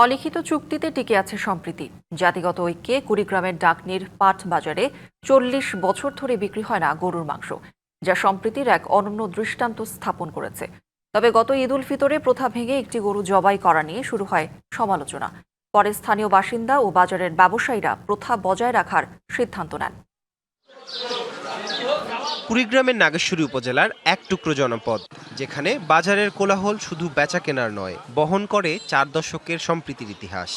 অলিখিত চুক্তিতে টিকে আছে সম্প্রীতি। জাতিগত ঐক্যে কুড়িগ্রামের ডাকনির পাট বাজারে ৪০ বছর ধরে বিক্রি হয় না গরুর মাংস, যা সম্প্রীতির এক অনন্য দৃষ্টান্ত স্থাপন করেছে। তবে গত ঈদ উল ফিতরে প্রথা ভেঙে একটি গরু জবাই করা নিয়ে শুরু হয় সমালোচনা। পরে স্থানীয় বাসিন্দা ও বাজারের ব্যবসায়ীরা প্রথা বজায় রাখার সিদ্ধান্ত নেন। কুড়িগ্রামের নাগেশ্বরী উপজেলার এক টুকরো জনপদ, যেখানে বাজারের কোলাহল শুধু বেচা কেনার নয়, বহন করে ৪ দশকের সম্প্রীতির ইতিহাস।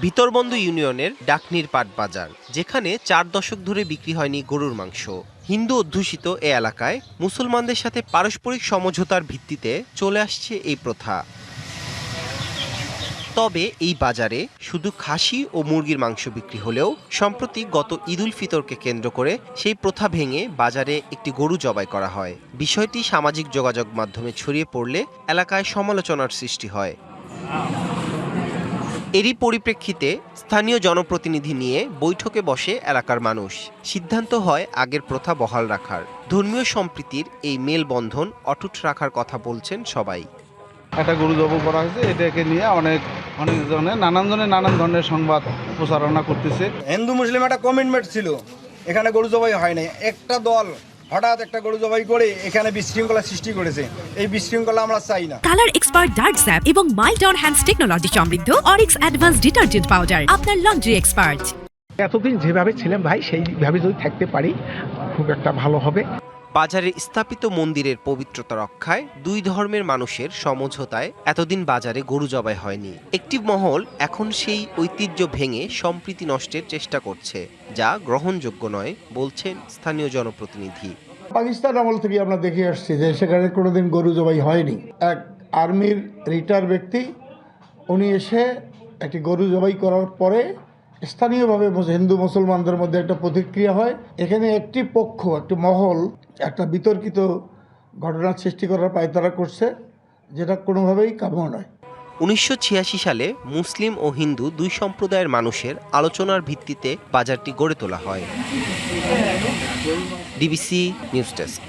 ভিতরবন্দু ইউনিয়নের ডাকনির পাট বাজার, যেখানে ৪ দশক ধরে বিক্রি হয়নি গরুর মাংস। হিন্দু অধ্যুষিত এ এলাকায় মুসলমানদের সাথে পারস্পরিক সমঝোতার ভিত্তিতে চলে আসছে এই প্রথা। তবে এই বাজারে শুধু খাসি ও মুরগির মাংস বিক্রি হলেও সম্প্রতি গত ঈদ উল ফিতরকে কেন্দ্র করে সেই প্রথা ভেঙে বাজারে একটি গরু জবাই করা হয়। বিষয়টি সামাজিক যোগাযোগ মাধ্যমে ছড়িয়ে পড়লে এলাকায় সমালোচনার সৃষ্টি হয়। এরই পরিপ্রেক্ষিতে স্থানীয় জনপ্রতিনিধি নিয়ে বৈঠকে বসে এলাকার মানুষ। সিদ্ধান্ত হয় আগের প্রথা বহাল রাখার। ধর্মীয় সম্প্রীতির এই মেলবন্ধন অটুট রাখার কথা বলছেন সবাই। একটা গরু জবাই করা হয়েছে, এটাকে নিয়ে নানান ধরনের সংবাদ প্রচারণা করতেছে। হিন্দু মুসলিম একটা কমিটমেন্ট ছিল, এখানে গরু জবাই হয় নাই। একটা দল হঠাৎ একটা গরু জবাই করে এখানে বিশৃঙ্খলা সৃষ্টি করেছে। এই বিশৃঙ্খলা আমরা চাই না। কালার এক্সপার্ট ডার্ক স্যাপ এবং মাইল্ড অন হ্যান্ডস টেকনোলজি সমৃদ্ধ অরিক্স অ্যাডভান্স ডিটারজেন্ট পাউডার আপনার লন্ড্রি এক্সপার্ট। এতদিন যেভাবে ছিলাম ভাই, সেইভাবে যদি থাকতে পারি খুব একটা ভালো হবে। বাজারে স্থাপিত মন্দিরের পবিত্রতা রক্ষায় দুই ধর্মের মানুষের সমঝোতায় এতদিন বাজারে গরু জবাই হয়নি। একটি মহল এখন সেই ঐতিহ্য ভেঙে সম্প্রীতি নষ্টের চেষ্টা করছে, যা গ্রহণযোগ্য নয় বলছেন স্থানীয় জনপ্রতিনিধি। পাকিস্তান আমল থেকে আমরা দেখে আসছি যে সেখানে কোনোদিন গরু জবাই হয়নি। এক আর্মির রিটায়ার ব্যক্তি, উনি এসে একটি গরু জবাই করার পরে স্থানীয়ভাবে হিন্দু মুসলমানদের মধ্যে একটা প্রতিক্রিয়া হয়। এখানে একটি পক্ষ, একটি মহল একটা বিতর্কিত ঘটনার সৃষ্টি করার পায়তারা করছে, যেটা কোনোভাবেই কাম্য নয়। ১৯৮৬ সালে মুসলিম ও হিন্দু দুই সম্প্রদায়ের মানুষের আলোচনার ভিত্তিতে বাজারটি গড়ে তোলা হয়। DBC news desk.